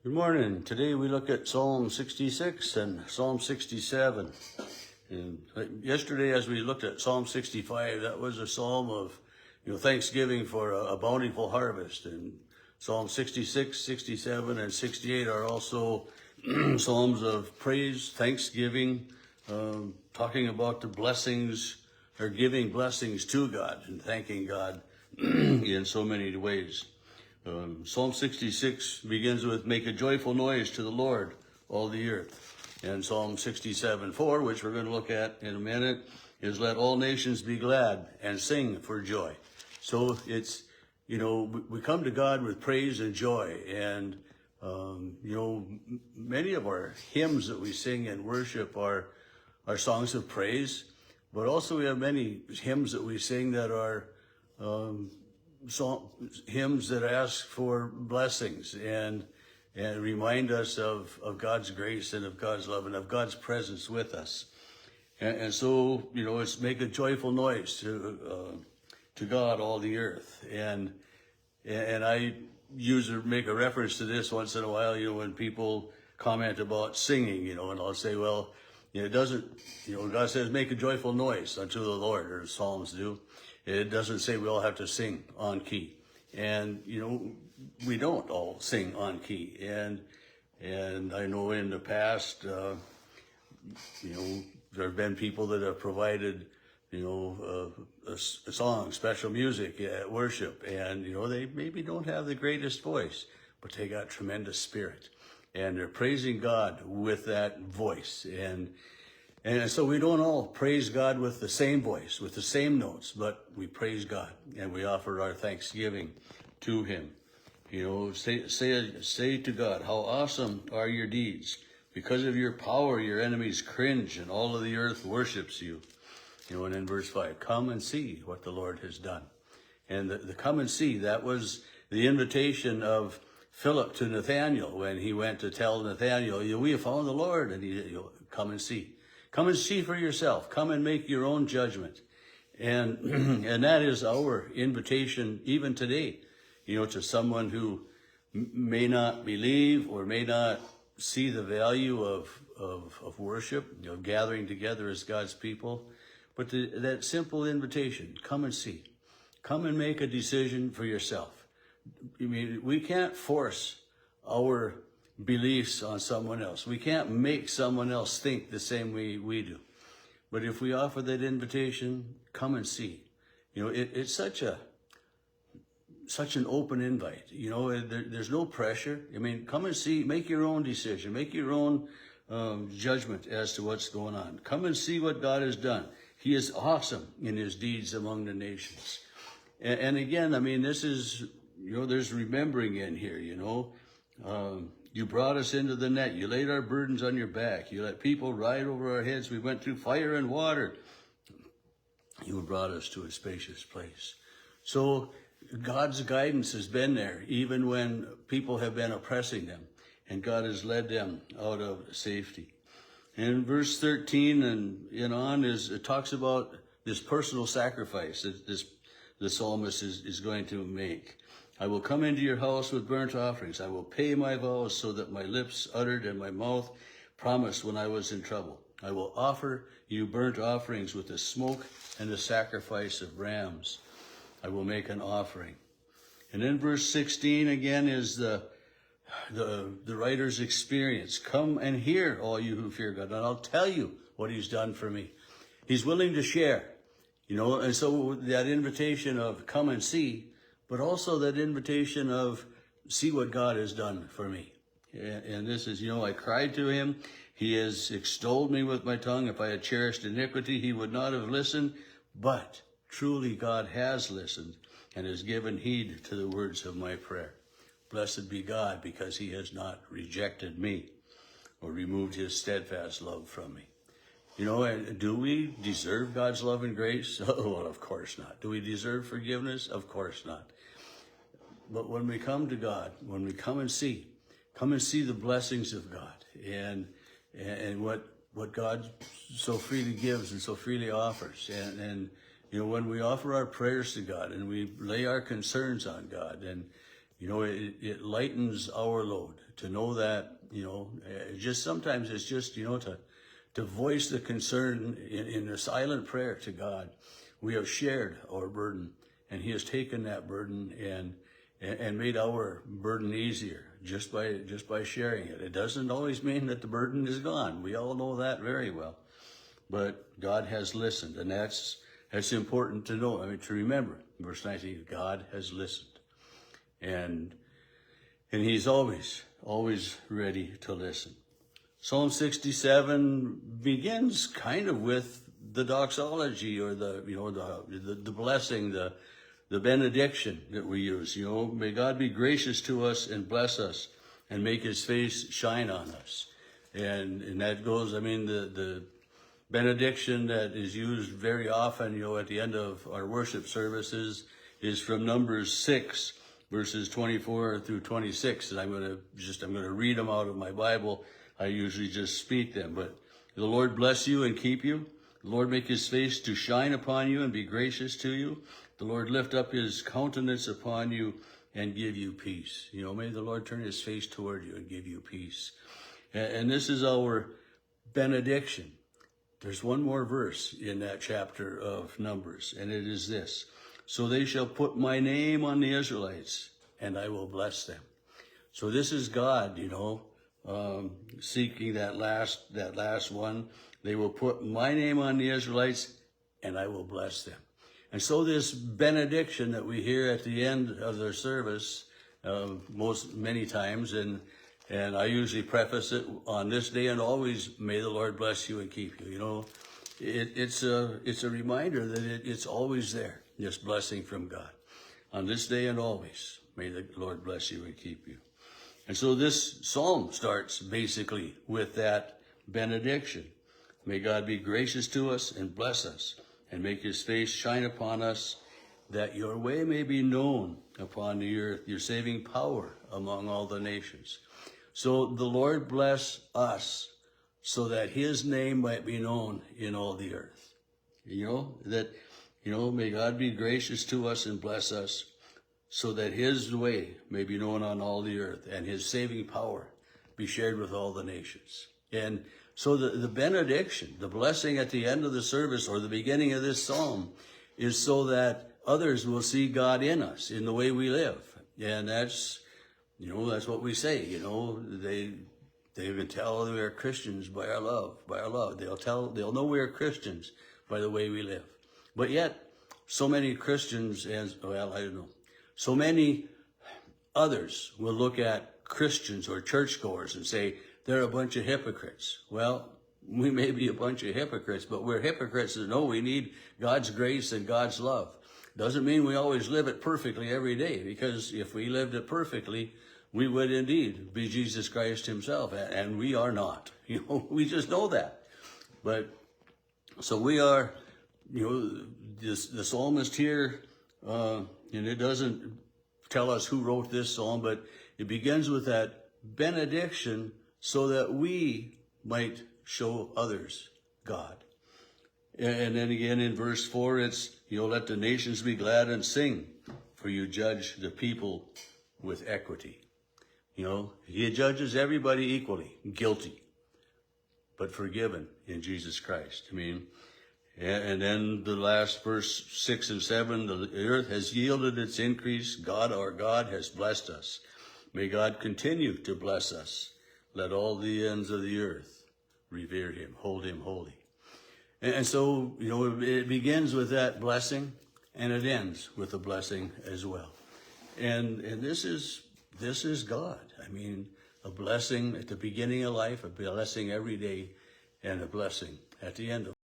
Good morning. Today we look at Psalm 66 and Psalm 67. And yesterday, as we looked at Psalm 65, that was a psalm of, thanksgiving for a bountiful harvest. And Psalm 66, 67, and 68 are also psalms of praise, thanksgiving, talking about the blessings, or giving blessings to God and thanking God in so many ways. Psalm 66 begins with, "Make a joyful noise to the Lord, all the earth." And Psalm 67:4, which we're going to look at in a minute, is, "Let all nations be glad and sing for joy." So it's, we come to God with praise and joy. And, many of our hymns that we sing and worship are songs of praise, but also we have many hymns that we sing that are hymns that ask for blessings and remind us of God's grace and of God's love and of God's presence with us. And so, it's make a joyful noise to God, all the earth. And I make a reference to this once in a while, when people comment about singing, and I'll say, well, it doesn't, God says, make a joyful noise unto the Lord, or Psalms do. It doesn't say we all have to sing on key. And, we don't all sing on key. And I know in the past, there have been people that have provided, a song, special music at worship. And, they maybe don't have the greatest voice, but they got tremendous spirit. And they're praising God with that voice. And so we don't all praise God with the same voice, with the same notes, but we praise God and we offer our thanksgiving to Him. Say to God, "How awesome are your deeds. Because of your power, your enemies cringe and all of the earth worships you." And in verse 5, "Come and see what the Lord has done." And the come and see, that was the invitation of Philip to Nathanael when he went to tell Nathanael, "We have found the Lord," and he, "Come and see. Come and see for yourself. Come and make your own judgment." And and that is our invitation even today, to someone who may not believe or may not see the value of worship, gathering together as God's people. But that simple invitation, come and see. Come and make a decision for yourself. We can't force our beliefs on someone else. We can't make someone else think the same way we do. But if we offer that invitation, come and see. It's such an open invite. There's no pressure. Come and see, make your own decision, make your own judgment as to what's going on. Come and see what God has done. He is awesome in His deeds among the nations. And again, this is, there's remembering in here, you brought us into the net. You laid our burdens on your back. You let people ride over our heads. We went through fire and water. You brought us to a spacious place. So God's guidance has been there, even when people have been oppressing them. And God has led them out of safety. And verse 13 and on it talks about this personal sacrifice that the psalmist is going to make. "I will come into your house with burnt offerings. I will pay my vows so that my lips uttered and my mouth promised when I was in trouble. I will offer you burnt offerings with the smoke and the sacrifice of rams. I will make an offering." And then verse 16 again is the writer's experience. "Come and hear, all you who fear God, and I'll tell you what He's done for me." He's willing to share, and so that invitation of come and see, but also that invitation of see what God has done for me. And this is, "I cried to Him. He has extolled me with my tongue. If I had cherished iniquity, He would not have listened. But truly God has listened and has given heed to the words of my prayer. Blessed be God, because He has not rejected me or removed His steadfast love from me." And do we deserve God's love and grace? Oh, well, of course not. Do we deserve forgiveness? Of course not. But when we come to God, when we come and see the blessings of God and what God so freely gives and so freely offers. And when we offer our prayers to God and we lay our concerns on God and it lightens our load to know that, just sometimes it's just, to voice the concern in a silent prayer to God. We have shared our burden, and he has taken that burden and made our burden easier just by sharing it. It doesn't always mean that the burden is gone. We all know that very well. But God has listened, and that's important to know. To remember. Verse 19, God has listened. And he's always ready to listen. Psalm 67 begins kind of with the doxology, or the blessing, the benediction that we use. May God be gracious to us and bless us and make his face shine on us. And that goes, the benediction that is used very often, at the end of our worship services is from Numbers 6, verses 24 through 26. And I'm going to read them out of my Bible. I usually just speak them. But the Lord bless you and keep you. The Lord make his face to shine upon you and be gracious to you. The Lord lift up his countenance upon you and give you peace. May the Lord turn his face toward you and give you peace. And this is our benediction. There's one more verse in that chapter of Numbers, and it is this: so they shall put my name on the Israelites, and I will bless them. So this is God, seeking that last one. They will put my name on the Israelites, and I will bless them. And so this benediction that we hear at the end of their service, many times, and I usually preface it on this day and always, may the Lord bless you and keep you. It's a reminder that it's always there, this blessing from God. On this day and always, may the Lord bless you and keep you. And so this psalm starts basically with that benediction. May God be gracious to us and bless us and make his face shine upon us, that your way may be known upon the earth, your saving power among all the nations. So the Lord bless us so that his name might be known in all the earth. May God be gracious to us and bless us so that his way may be known on all the earth and his saving power be shared with all the nations. And so the benediction, the blessing at the end of the service or the beginning of this psalm is so that others will see God in us, in the way we live. And that's what we say. They even tell we are Christians by our love, They'll know we are Christians by the way we live. But yet, so many Christians, so many others will look at Christians or churchgoers and say, they're a bunch of hypocrites. Well, we may be a bunch of hypocrites, but we're hypocrites that know we need God's grace and God's love. Doesn't mean we always live it perfectly every day, because if we lived it perfectly, we would indeed be Jesus Christ himself, and we are not. We just know that. But so we are, the psalmist here, and it doesn't tell us who wrote this psalm, but it begins with that benediction so that we might show others God. And then again in verse 4, it's, let the nations be glad and sing, for you judge the people with equity. He judges everybody equally, guilty, but forgiven in Jesus Christ. And then the last verse 6 and 7, the earth has yielded its increase. God, our God, has blessed us. May God continue to bless us. Let all the ends of the earth revere him, hold him holy. And so, it begins with that blessing, and it ends with a blessing as well. And this is God. A blessing at the beginning of life, a blessing every day, and a blessing at the end of